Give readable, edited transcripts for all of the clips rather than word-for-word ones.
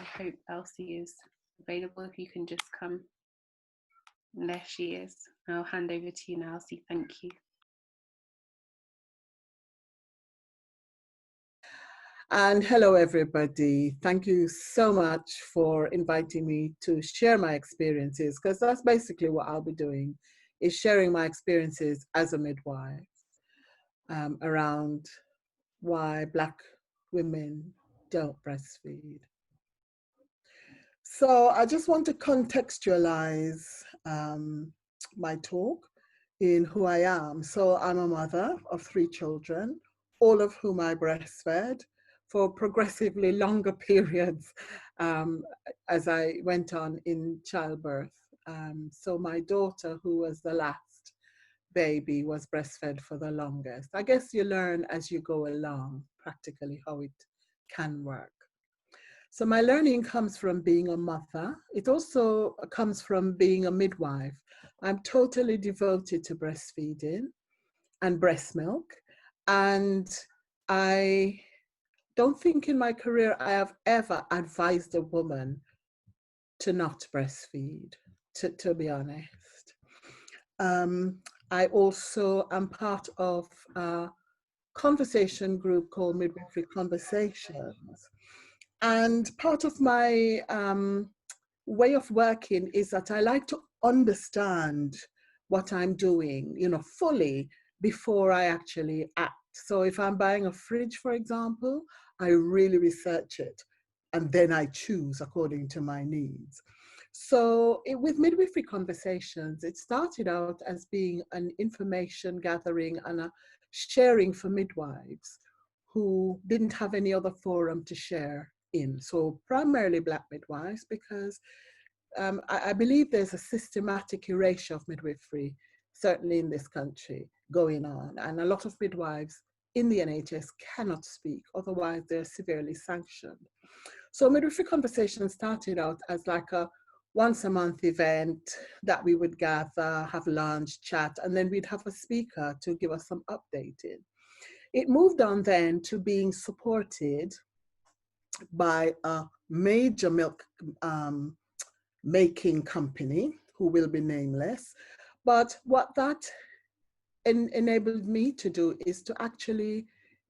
I hope Elsie is available. If you can just come. And there she is. I'll hand over to you now, Elsie. Thank you. And hello, everybody. Thank you so much for inviting me to share my experiences, because that's basically what I'll be doing, is sharing my experiences as a midwife around why Black women don't breastfeed. So I just want to contextualize my talk in who I am. So I'm a mother of 3 children, all of whom I breastfed for progressively longer periods as I went on in childbirth. So my daughter, who was the last baby, was breastfed for the longest. I guess you learn as you go along, practically, how it can work. So my learning comes from being a mother. It also comes from being a midwife. I'm totally devoted to breastfeeding and breast milk. And I don't think in my career I have ever advised a woman to not breastfeed, to be honest. I also am part of a conversation group called Midwifery Conversations. And part of my way of working is that I like to understand what I'm doing, fully before I actually act. So if I'm buying a fridge, for example, I really research it and then I choose according to my needs. So with Midwifery Conversations, it started out as being an information gathering and a sharing for midwives who didn't have any other forum to share in. So primarily Black midwives, because I believe there's a systematic erasure of midwifery, certainly in this country, going on. And a lot of midwives in the NHS cannot speak, otherwise they're severely sanctioned. So Midwifery Conversation started out as like a once a month event that we would gather, have lunch, chat, and then we'd have a speaker to give us some updating. It moved on then to being supported by a major milk making company who will be nameless. But what that enabled me to do is to actually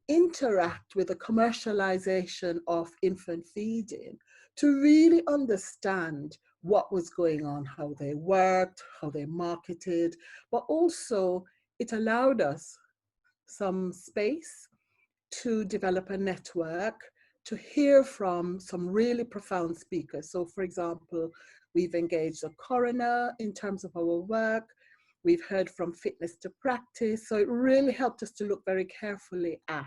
interact with the commercialization of infant feeding, to really understand what was going on, how they worked, how they marketed, but also it allowed us some space to develop a network, to hear from some really profound speakers. So for example, we've engaged a coroner in terms of our work. We've heard from Fitness to Practice. So it really helped us to look very carefully at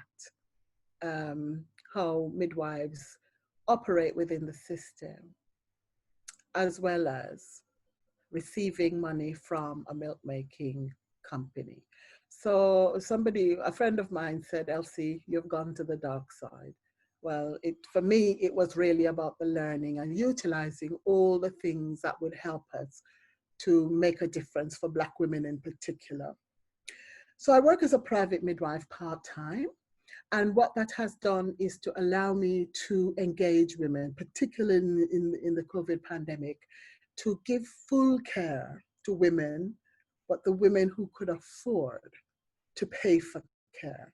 how midwives operate within the system, as well as receiving money from a milk making company. So a friend of mine said, Elsie, you've gone to the dark side. Well, for me, it was really about the learning and utilizing all the things that would help us to make a difference for Black women in particular. So I work as a private midwife part-time. And what that has done is to allow me to engage women, particularly in the COVID pandemic, to give full care to women, but the women who could afford to pay for care,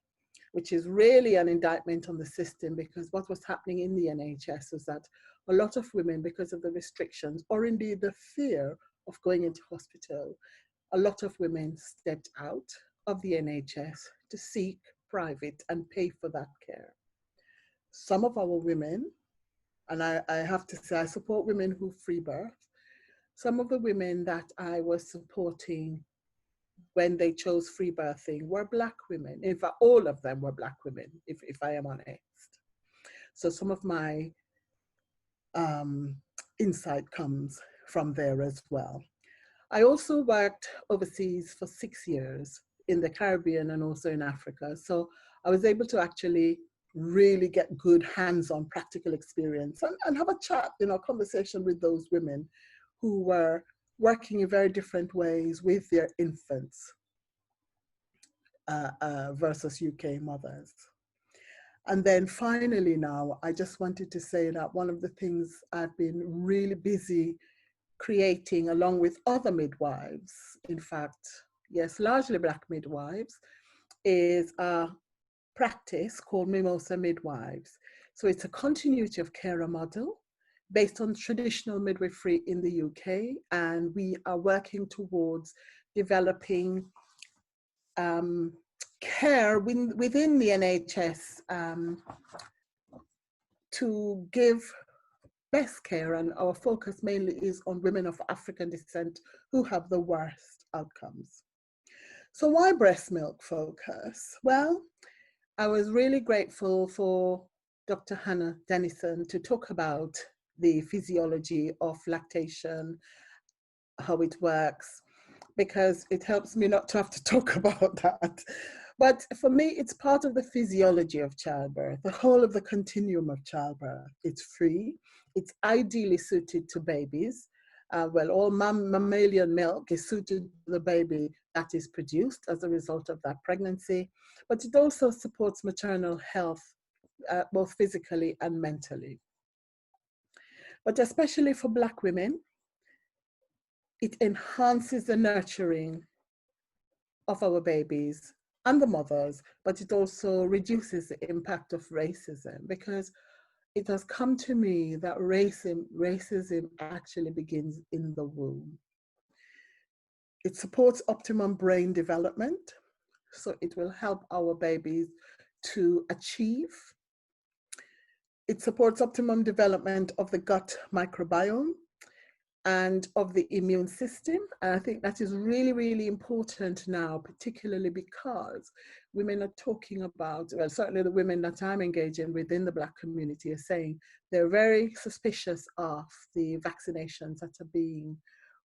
which is really an indictment on the system, because what was happening in the NHS was that a lot of women, because of the restrictions, or indeed the fear of going into hospital, a lot of women stepped out of the NHS to seek private and pay for that care. Some of our women, and I have to say I support women who free birth, some of the women that I was supporting when they chose free birthing were Black women. In fact, all of them were Black women, if I am honest. So some of my insight comes from there as well. I also worked overseas for 6 years in the Caribbean and also in Africa. So I was able to actually really get good hands-on practical experience and have a chat, conversation with those women who were working in very different ways with their infants versus UK mothers. And then finally now, I just wanted to say that one of the things I've been really busy creating along with other midwives, in fact, yes, largely Black midwives, is a practice called Mimosa Midwives. So it's a continuity of carer model based on traditional midwifery in the UK, and we are working towards developing care within the NHS to give best care, and our focus mainly is on women of African descent who have the worst outcomes. So why breast milk focus? Well, I was really grateful for Dr. Hannah Dennison to talk about the physiology of lactation, how it works, because it helps me not to have to talk about that. But for me, it's part of the physiology of childbirth, the whole of the continuum of childbirth. It's free, it's ideally suited to babies. Well, all mammalian milk is suited to the baby that is produced as a result of that pregnancy, but it also supports maternal health, both physically and mentally. But especially for Black women, it enhances the nurturing of our babies and the mothers, but it also reduces the impact of racism, because it has come to me that racism actually begins in the womb. It supports optimum brain development, so it will help our babies to achieve. It supports optimum development of the gut microbiome and of the immune system. And I think that is really, really important now, particularly because women are talking about, well, certainly the women that I'm engaging within the Black community are saying they're very suspicious of the vaccinations that are being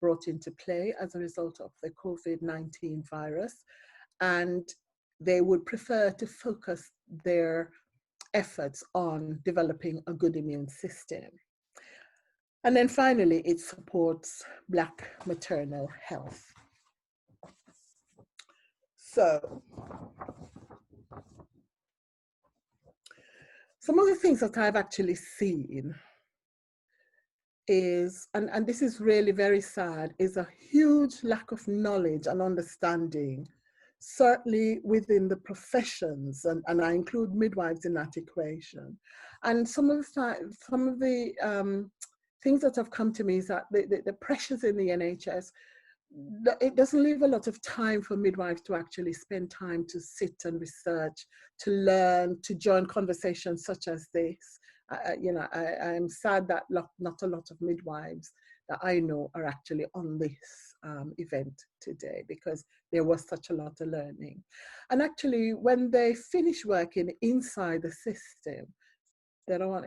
brought into play as a result of the COVID-19 virus. And they would prefer to focus their efforts on developing a good immune system. And then finally, it supports Black maternal health. So, some of the things that I've actually seen is, and this is really very sad, is a huge lack of knowledge and understanding, certainly within the professions, and I include midwives in that equation. And some of the things that have come to me is that the pressures in the NHS, it doesn't leave a lot of time for midwives to actually spend time to sit and research, to learn, to join conversations such as this. I'm sad that not a lot of midwives that I know are actually on this event today, because there was such a lot of learning. And actually, when they finish working inside the system, they don't want,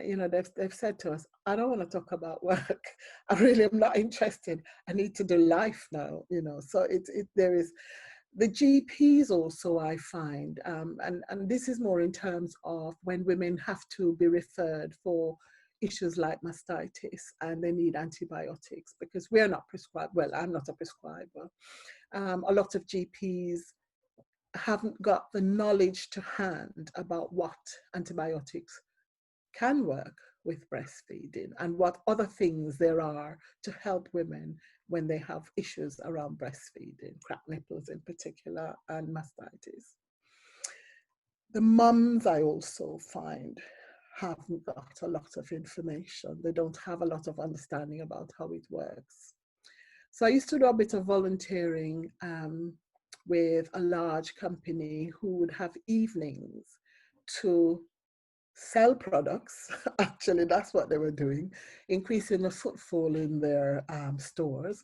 they've said to us, I don't want to talk about work. I really am not interested. I need to do life now, So there is the GPs also, I find, and this is more in terms of when women have to be referred for issues like mastitis and they need antibiotics, because we're not prescribed, well, I'm not a prescriber. A lot of GPs haven't got the knowledge to hand about what antibiotics can work with breastfeeding and what other things there are to help women when they have issues around breastfeeding, cracked nipples in particular, and mastitis. The mums, I also find, haven't got a lot of information. They don't have a lot of understanding about how it works. So I used to do a bit of volunteering with a large company who would have evenings to sell products. Actually, that's what they were doing, increasing the footfall in their stores.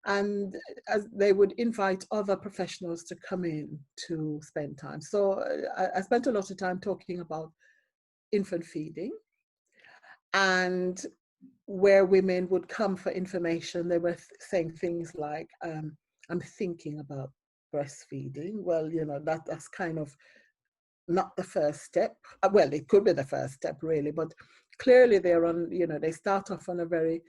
And as they would invite other professionals to come in to spend time. So I spent a lot of time talking about infant feeding, and where women would come for information, they were saying things like, I'm thinking about breastfeeding. Well, that's kind of not the first step. Well, it could be the first step really, but clearly they're on, they start off on a very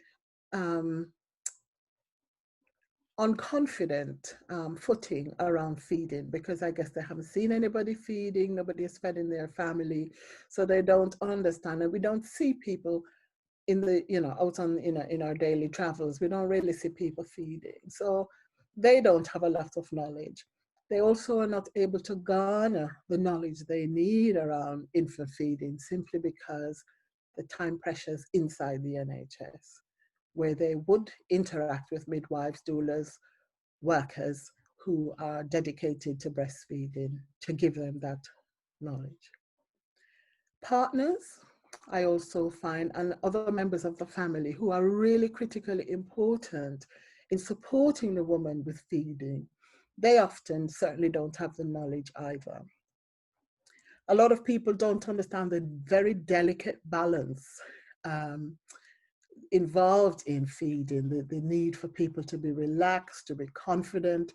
on confident footing around feeding, because I guess they haven't seen anybody feeding, nobody is fed in their family, so they don't understand. And we don't see people in the, out on, in our daily travels, we don't really see people feeding. So they don't have a lot of knowledge. They also are not able to garner the knowledge they need around infant feeding, simply because the time pressures inside the NHS, where they would interact with midwives, doulas, workers who are dedicated to breastfeeding to give them that knowledge. Partners, I also find, and other members of the family who are really critically important in supporting the woman with feeding, they often certainly don't have the knowledge either. A lot of people don't understand the very delicate balance um, involved in feeding, the need for people to be relaxed, to be confident,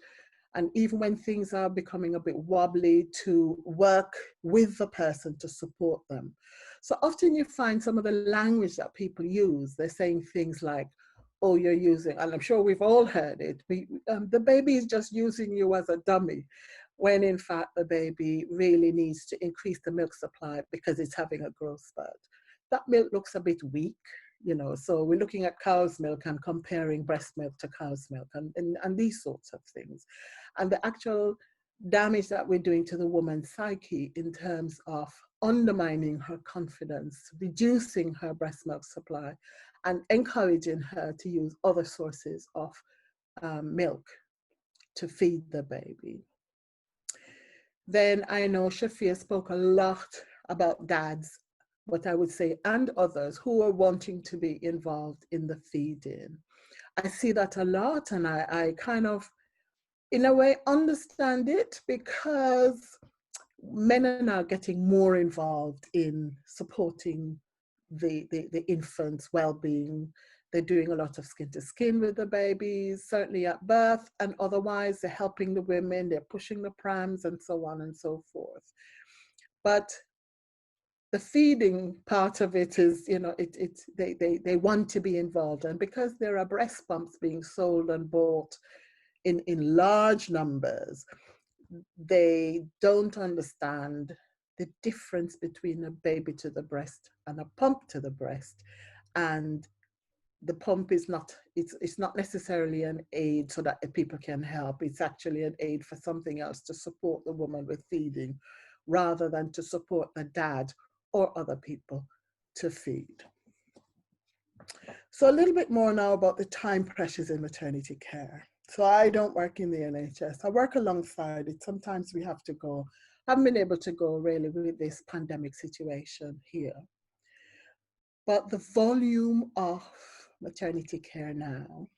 and even when things are becoming a bit wobbly, to work with the person to support them. So often you find some of the language that people use, they're saying things like, oh, you're using, and I'm sure we've all heard it, the baby is just using you as a dummy, when in fact the baby really needs to increase the milk supply because it's having a growth spurt. That milk looks a bit weak, so we're looking at cow's milk and comparing breast milk to cow's milk and these sorts of things. And the actual damage that we're doing to the woman's psyche in terms of undermining her confidence, reducing her breast milk supply, and encouraging her to use other sources of milk to feed the baby. Then I know Shafia spoke a lot about dads, what I would say, and others who are wanting to be involved in the feeding. I see that a lot, and I kind of, in a way, understand it, because men are now getting more involved in supporting the infant's well-being. They're doing a lot of skin to skin with the babies, certainly at birth and otherwise. They're helping the women, they're pushing the prams and so on and so forth. But the feeding part of it is, they want to be involved. And because there are breast pumps being sold and bought in large numbers, they don't understand the difference between a baby to the breast and a pump to the breast. And the pump is not, it's not necessarily an aid so that people can help. It's actually an aid for something else, to support the woman with feeding, rather than to support the dad or other people to feed. So a little bit more now about the time pressures in maternity care. So I don't work in the NHS. I work alongside it. Sometimes we have to go. I haven't been able to go really with this pandemic situation here. But the volume of maternity care now,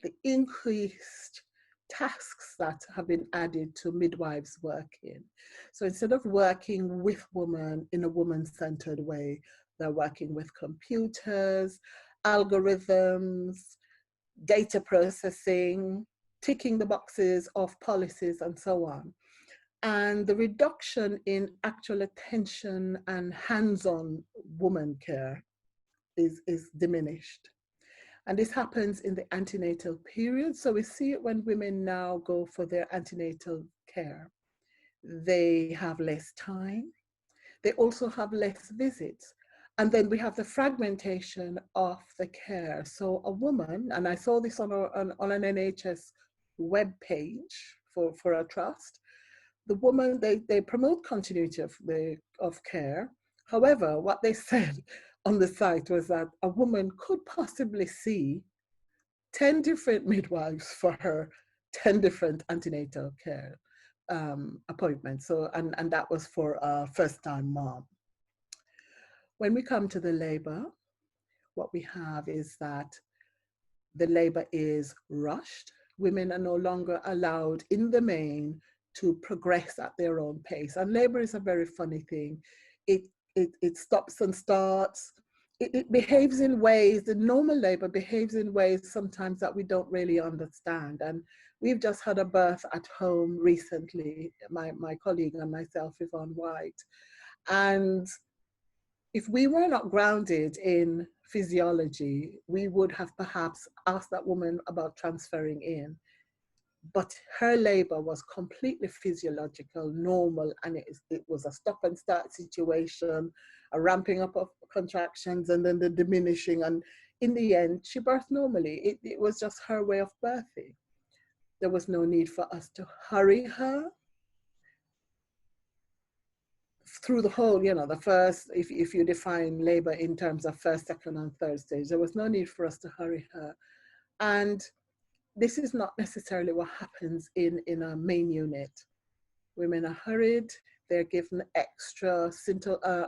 the increased tasks that have been added to midwives working. So instead of working with women in a woman-centered way, they're working with computers, algorithms, data processing, ticking the boxes of policies and so on. And the reduction in actual attention and hands-on woman care is diminished. And this happens in the antenatal period. So we see it when women now go for their antenatal care. They have less time. They also have less visits. And then we have the fragmentation of the care. So a woman, and I saw this on an NHS web page for a trust, the woman, they promote continuity of care. However, what they said on the site was that a woman could possibly see 10 different midwives for her 10 different antenatal care appointments. So, and that was for a first-time mom. When we come to the labor, what we have is that the labor is rushed. Women are no longer allowed in the main to progress at their own pace. And labor is a very funny thing. It stops and starts. It behaves in ways, the normal labor behaves in ways sometimes that we don't really understand. And we've just had a birth at home recently, my colleague and myself, Yvonne White. And if we were not grounded in physiology, we would have perhaps asked that woman about transferring in. but her labor was completely physiological, normal, and it was a stop and start situation, a ramping up of contractions and then the diminishing. And in the end, she birthed normally. It was just her way of birthing. There was no need for us to hurry her through the whole, the first, if you define labor in terms of first, second, and third stage, there was no need for us to hurry her. And this is not necessarily what happens in a main unit. Women are hurried, they're given extra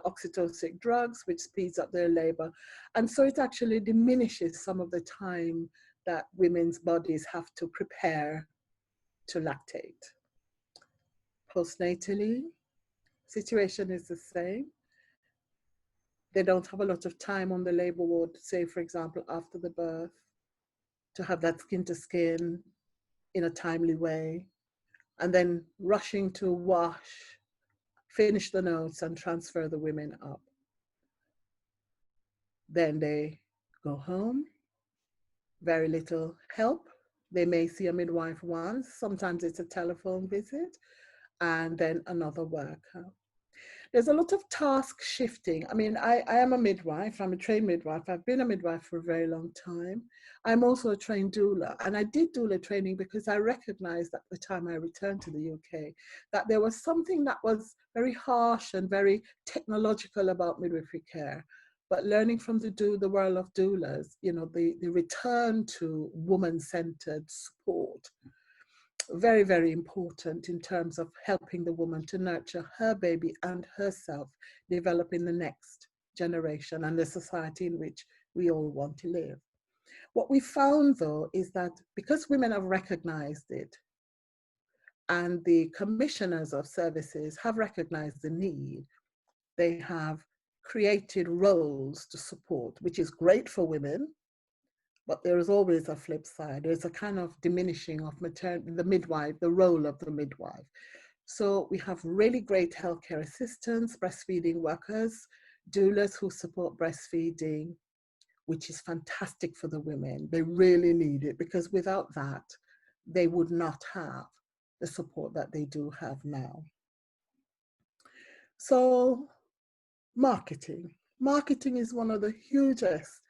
oxytocic drugs, which speeds up their labor. And so it actually diminishes some of the time that women's bodies have to prepare to lactate. Postnatally, situation is the same. They don't have a lot of time on the labor ward, say, for example, after the birth, to have that skin to skin in a timely way, and then rushing to wash, finish the notes, and transfer the women up. Then they go home, very little help. They may see a midwife once, sometimes it's a telephone visit, and then another worker. There's a lot of task shifting. I mean, I am a midwife. I'm a trained midwife. I've been a midwife for a very long time. I'm also a trained doula. And I did doula training because I recognized at the time I returned to the UK that there was something that was very harsh and very technological about midwifery care. But learning from the world of doulas, the return to woman-centered support, very, very important in terms of helping the woman to nurture her baby and herself, developing the next generation and the society in which we all want to live. What we found, though, is that because women have recognized it and the commissioners of services have recognized the need, they have created roles to support, which is great for women. But there is always a flip side. There's a kind of diminishing of the midwife, the role of the midwife. So we have really great healthcare assistants, breastfeeding workers, doulas who support breastfeeding, which is fantastic for the women. They really need it because without that, they would not have the support that they do have now. So marketing. Marketing is one of the hugest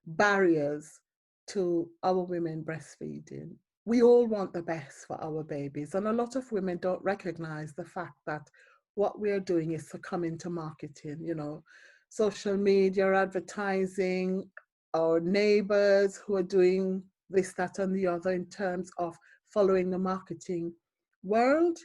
barriers to our women breastfeeding. We all want the best for our babies, and a lot of women don't recognize the fact that what we're doing is succumbing to marketing, social media, advertising, our neighbors who are doing this, that, and the other in terms of following the marketing world.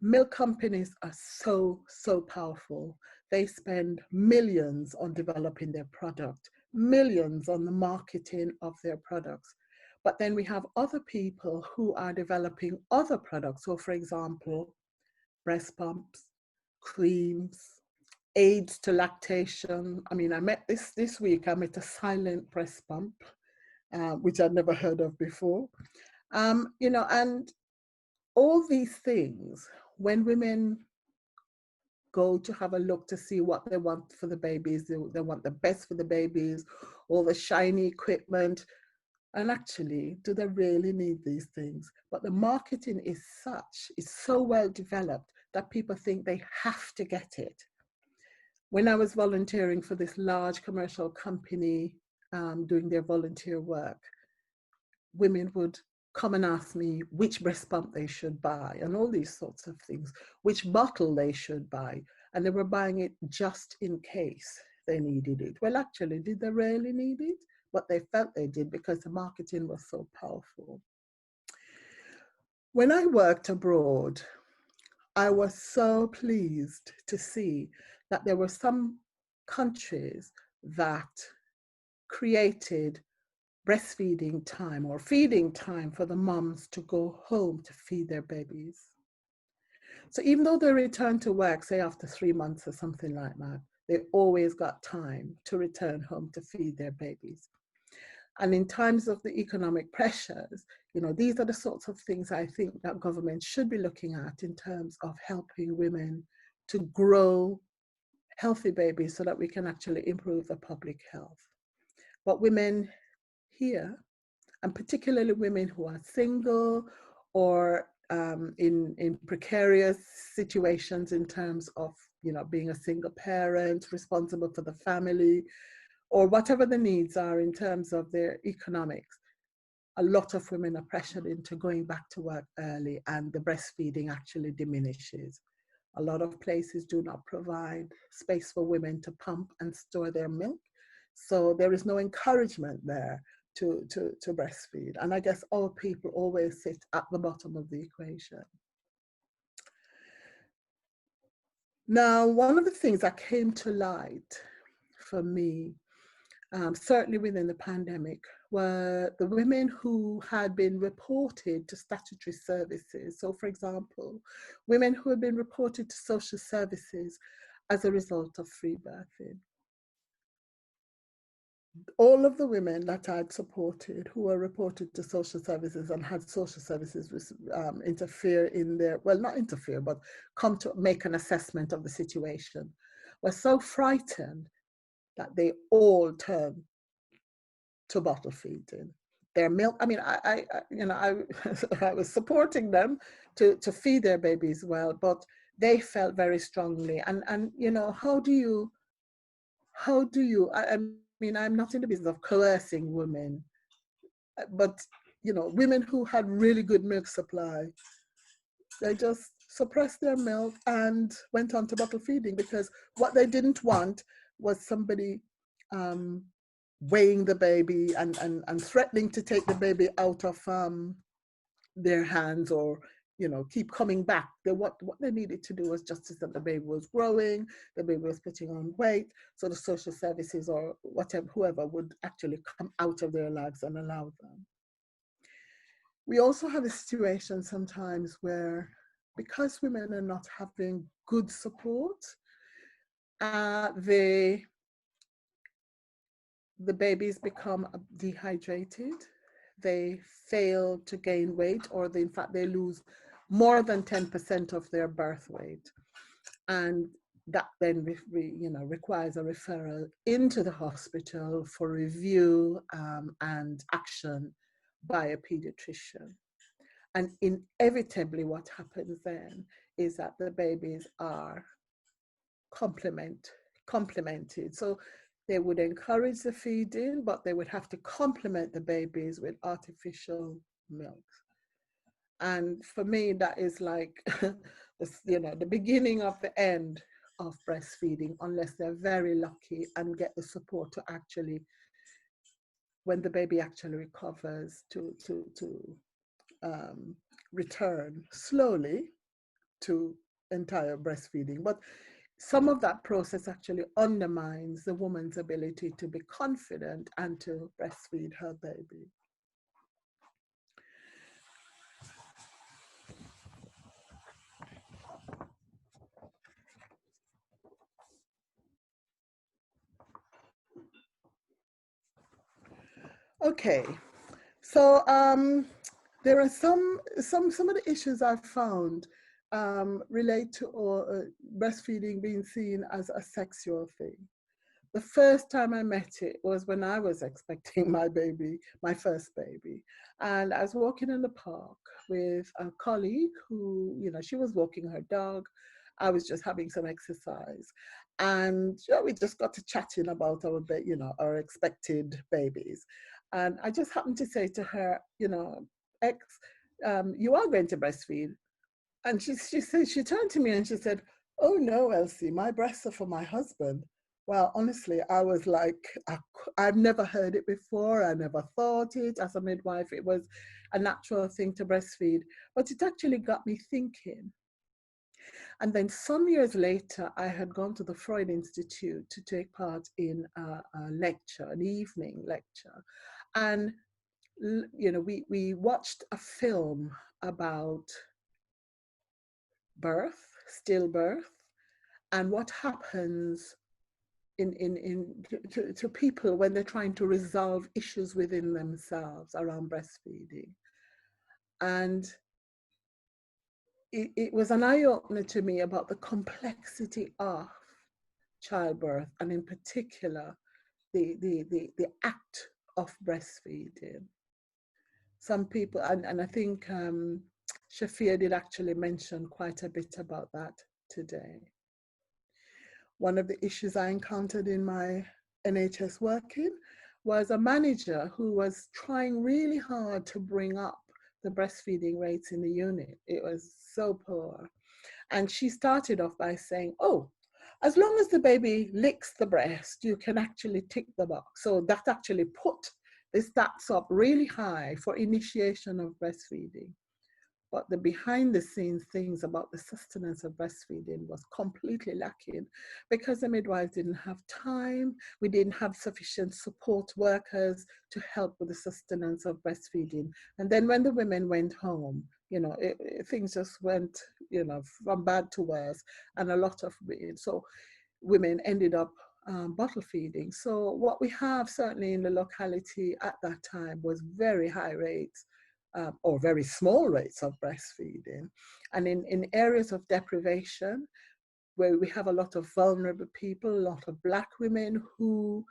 Milk companies are so powerful. They spend millions on developing their product, millions on the marketing of their products. But then we have other people who are developing other products. So for example, breast pumps, creams, aids to lactation. I mean, I met this week, I met a silent breast pump, which I'd never heard of before. And all these things, when women go to have a look to see what they want for the babies, they want the best for the babies, all the shiny equipment. And actually, do they really need these things? But the marketing is so well developed that people think they have to get it. When I was volunteering for this large commercial company, doing their volunteer work, women would come and ask me which breast pump they should buy and all these sorts of things, which bottle they should buy. And they were buying it just in case they needed it. Well, actually, did they really need it? But they felt they did because the marketing was so powerful. When I worked abroad, I was so pleased to see that there were some countries that created breastfeeding time or feeding time for the moms to go home to feed their babies. So even though they return to work, say after 3 months or something like that, they always got time to return home to feed their babies. And in times of the economic pressures, these are the sorts of things I think that government should be looking at in terms of helping women to grow healthy babies so that we can actually improve the public health. But women here, and particularly women who are single or in precarious situations in terms of, you know, being a single parent, responsible for the family, or whatever the needs are in terms of their economics. A lot of women are pressured into going back to work early, and the breastfeeding actually diminishes. A lot of places do not provide space for women to pump and store their milk. So there is no encouragement there to breastfeed. And I guess old people always sit at the bottom of the equation. Now, one of the things that came to light for me, certainly within the pandemic, were the women who had been reported to statutory services. So, for example, women who had been reported to social services as a result of free birthing. All of the women that I'd supported who were reported to social services and had social services interfere in their, well, not interfere, but come to make an assessment of the situation, were so frightened that they all turned to bottle feeding. Their milk, I mean, I was supporting them to feed their babies well, but they felt very strongly. And you know, how do you, I mean, I'm not in the business of coercing women, but, you know, women who had really good milk supply, they just suppressed their milk and went on to bottle feeding, because what they didn't want was somebody weighing the baby and threatening to take the baby out of their hands, or, you know, keep coming back. What they needed to do was just that the baby was growing, the baby was putting on weight, so the social services or whatever, whoever would actually come out of their lives and allow them. We also have a situation sometimes where, because women are not having good support, the babies become dehydrated, they fail to gain weight, or in fact they lose more than 10% of their birth weight. And that then requires a referral into the hospital for review and action by a pediatrician. And inevitably what happens then is that the babies are complemented. So they would encourage the feeding, but they would have to complement the babies with artificial milk. And for me, that is like, the beginning of the end of breastfeeding, unless they're very lucky and get the support to actually, when the baby actually recovers, to return slowly to entire breastfeeding. But some of that process actually undermines the woman's ability to be confident and to breastfeed her baby. Okay, so there are some of the issues I've found relate to breastfeeding being seen as a sexual thing. The first time I met it was when I was expecting my baby, my first baby. And I was walking in the park with a colleague who, she was walking her dog. I was just having some exercise. And we just got to chatting about our expected babies. And I just happened to say to her, X, you are going to breastfeed. And she said, she turned to me and she said, "Oh no, Elsie, my breasts are for my husband." Well, honestly, I was like, I've never heard it before. I never thought it as a midwife. It was a natural thing to breastfeed, but it actually got me thinking. And then some years later, I had gone to the Freud Institute to take part in a lecture, an evening lecture. And, we watched a film about birth, stillbirth, and what happens to people when they're trying to resolve issues within themselves around breastfeeding. And it was an eye-opener to me about the complexity of childbirth, and in particular, the act of breastfeeding. Some people, and I think Shafia did actually mention quite a bit about that today. One of the issues I encountered in my NHS working was a manager who was trying really hard to bring up the breastfeeding rates in the unit. It was so poor. And she started off by saying, oh, as long as the baby licks the breast, you can actually tick the box. So that actually put the stats up really high for initiation of breastfeeding. But the behind the scenes things about the sustenance of breastfeeding was completely lacking because the midwives didn't have time. We didn't have sufficient support workers to help with the sustenance of breastfeeding. And then when the women went home, you know, things just went, you know, from bad to worse. And a lot of women ended up bottle feeding. So what we have certainly in the locality at that time was very high rates or very small rates of breastfeeding. And in areas of deprivation, where we have a lot of vulnerable people, a lot of Black women who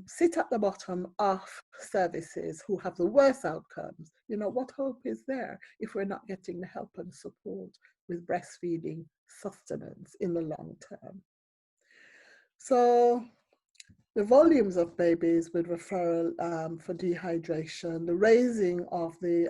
sit at the bottom of services, who have the worst outcomes, you know, what hope is there if we're not getting the help and support with breastfeeding sustenance in the long term? So the volumes of babies with referral for dehydration, the raising of the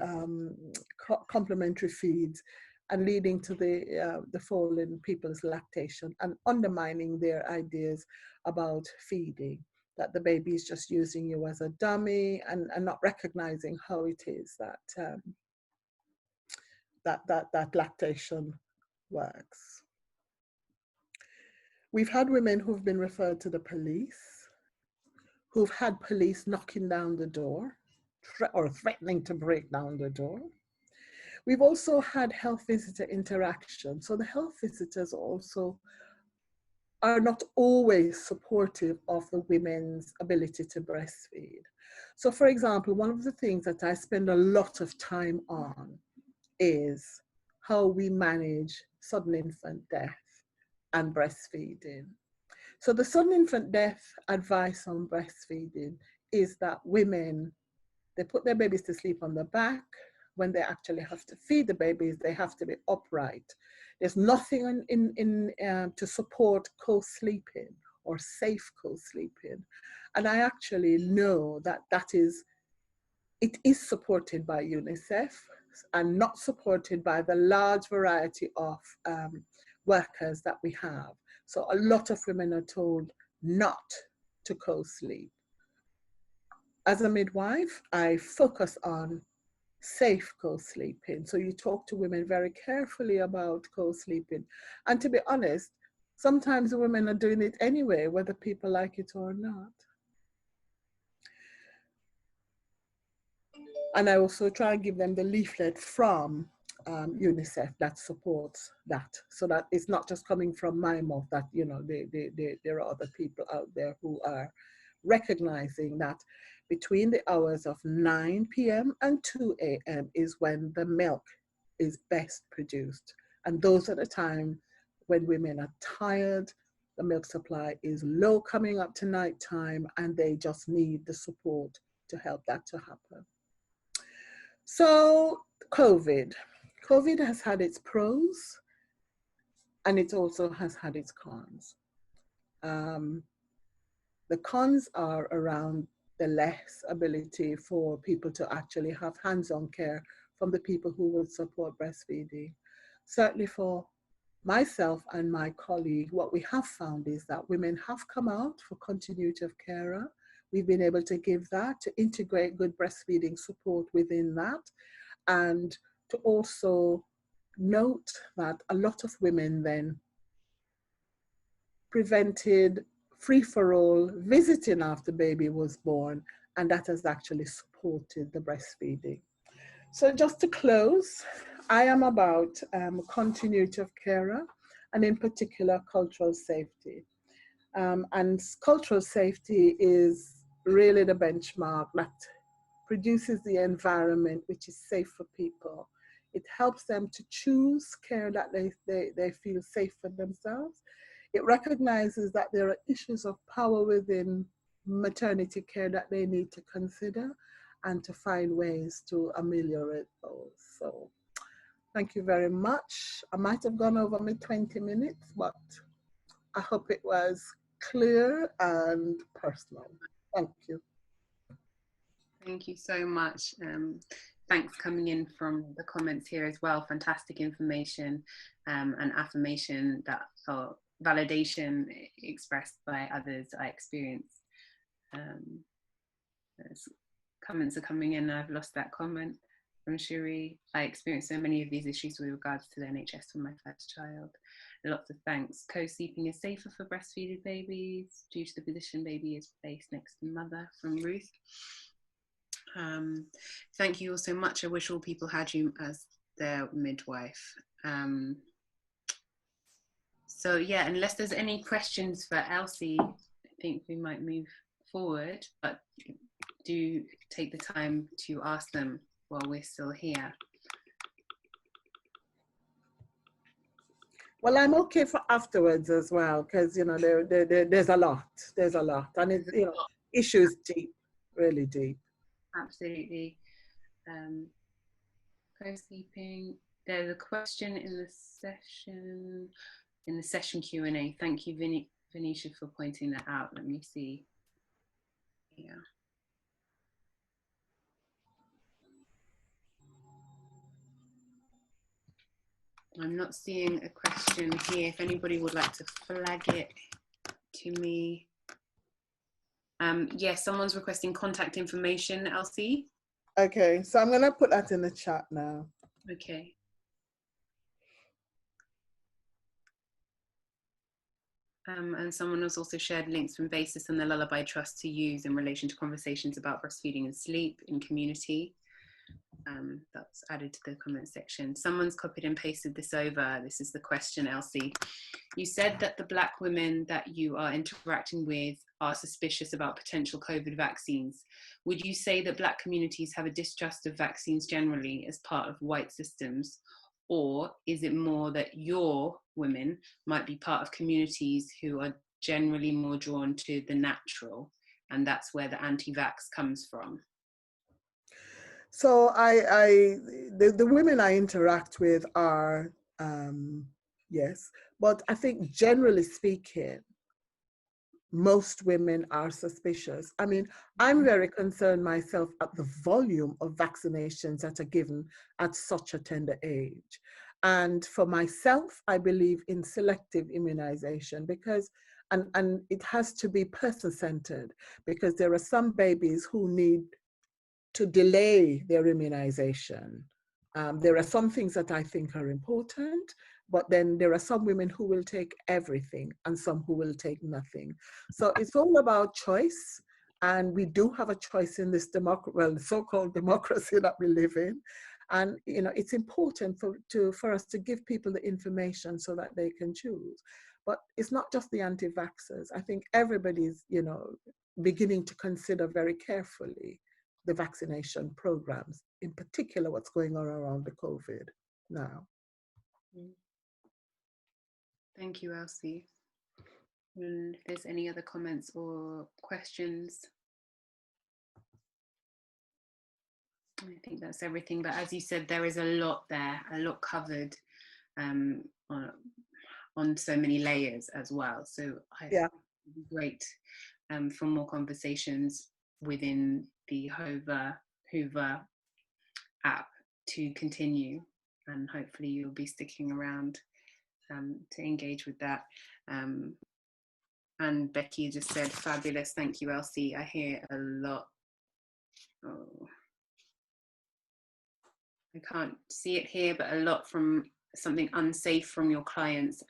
complementary feeds and leading to the fall in people's lactation and undermining their ideas about feeding, that the baby is just using you as a dummy and not recognizing how it is that, that lactation works. We've had women who've been referred to the police, who've had police knocking down the door or threatening to break down the door. We've also had health visitor interaction. So the health visitors also are not always supportive of the women's ability to breastfeed. So for example, one of the things that I spend a lot of time on is how we manage sudden infant death and breastfeeding. So the sudden infant death advice on breastfeeding is that women, they put their babies to sleep on the back. When they actually have to feed the babies, they have to be upright. There's nothing to support co-sleeping or safe co-sleeping. And I actually know that it is supported by UNICEF and not supported by the large variety of workers that we have. So a lot of women are told not to co-sleep. As a midwife, I focus on safe co-sleeping. So you talk to women very carefully about co-sleeping. And to be honest, sometimes the women are doing it anyway, whether people like it or not. And I also try and give them the leaflet from UNICEF that supports that, so that it's not just coming from my mouth, that, you know, there are other people out there who are recognizing that between the hours of 9 p.m. and 2 a.m. is when the milk is best produced. And those are the time when women are tired, the milk supply is low coming up to nighttime, and they just need the support to help that to happen. So COVID has had its pros and it also has had its cons. The cons are around the less ability for people to actually have hands-on care from the people who would support breastfeeding. Certainly for myself and my colleague, what we have found is that women have come out for continuity of carer. We've been able to give that, to integrate good breastfeeding support within that, and to also note that a lot of women then prevented free-for-all visiting after baby was born, and that has actually supported the breastfeeding. So just to close, I am about continuity of carer, and in particular cultural safety. And cultural safety is really the benchmark that produces the environment which is safe for people. It helps them to choose care that they feel safe for themselves. It recognizes that there are issues of power within maternity care that they need to consider and to find ways to ameliorate those. So Thank you very much. I might have gone over my 20 minutes, but I hope it was clear and personal. Thank you. Thank you so much. Thanks coming in from the comments here as well. Fantastic information and affirmation that, or validation expressed by others I experienced. Comments are coming in. I've lost that comment from Cherie. I experienced so many of these issues with regards to the NHS for my first child. Lots of thanks. Co-sleeping is safer for breastfeeding babies due to the position baby is placed next to mother, from Ruth. Thank you all so much. I wish all people had you as their midwife. So yeah, unless there's any questions for Elsie, I think we might move forward, but do take the time to ask them while we're still here. Well, I'm okay for afterwards as well, because, you know, there's a lot. There's a lot. And it's, you know, issues deep, really deep. Absolutely. Co-sleeping. There's a question in the session Q&A. Thank you, Venetia, for pointing that out. Let me see. Yeah. I'm not seeing a question here. If anybody would like to flag it to me. Yes, someone's requesting contact information, Elsie. Okay, so I'm going to put that in the chat now. Okay. And someone has also shared links from Basis and the Lullaby Trust to use in relation to conversations about breastfeeding and sleep in community. That's added to the comment section. Someone's copied and pasted this over. This is the question, Elsie. You said that the Black women that you are interacting with are suspicious about potential COVID vaccines. Would you say that Black communities have a distrust of vaccines generally as part of white systems? Or is it more that your women might be part of communities who are generally more drawn to the natural, and that's where the anti-vax comes from? So the women I interact with are, yes, but I think generally speaking, most women are suspicious. I mean, I'm very concerned myself at the volume of vaccinations that are given at such a tender age. And for myself, I believe in selective immunization because, and it has to be person-centered, because there are some babies who need to delay their immunization. There are some things that I think are important, but then there are some women who will take everything and some who will take nothing. So it's all about choice. And we do have a choice in this so-called democracy that we live in. And, you know, it's important for us to give people the information so that they can choose. But it's not just the anti-vaxxers. I think everybody's, you know, beginning to consider very carefully the vaccination programs, in particular what's going on around the COVID now. Thank you, Elsie. And if there's any other comments or questions, I think that's everything. But as you said, there is a lot there, a lot covered on so many layers as well. So I think it would be great for more conversations within the Hoover app to continue, and hopefully you'll be sticking around to engage with that. And Becky just said, fabulous, thank you, Elsie. I hear a lot. Oh, I can't see it here, but a lot from something unsafe from your clients,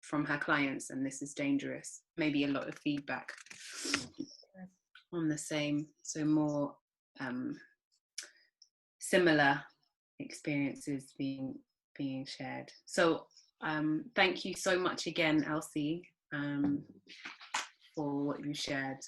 from her clients, and this is dangerous. Maybe a lot of feedback on the same, so more similar experiences being shared. So thank you so much again, Elsie, for what you shared.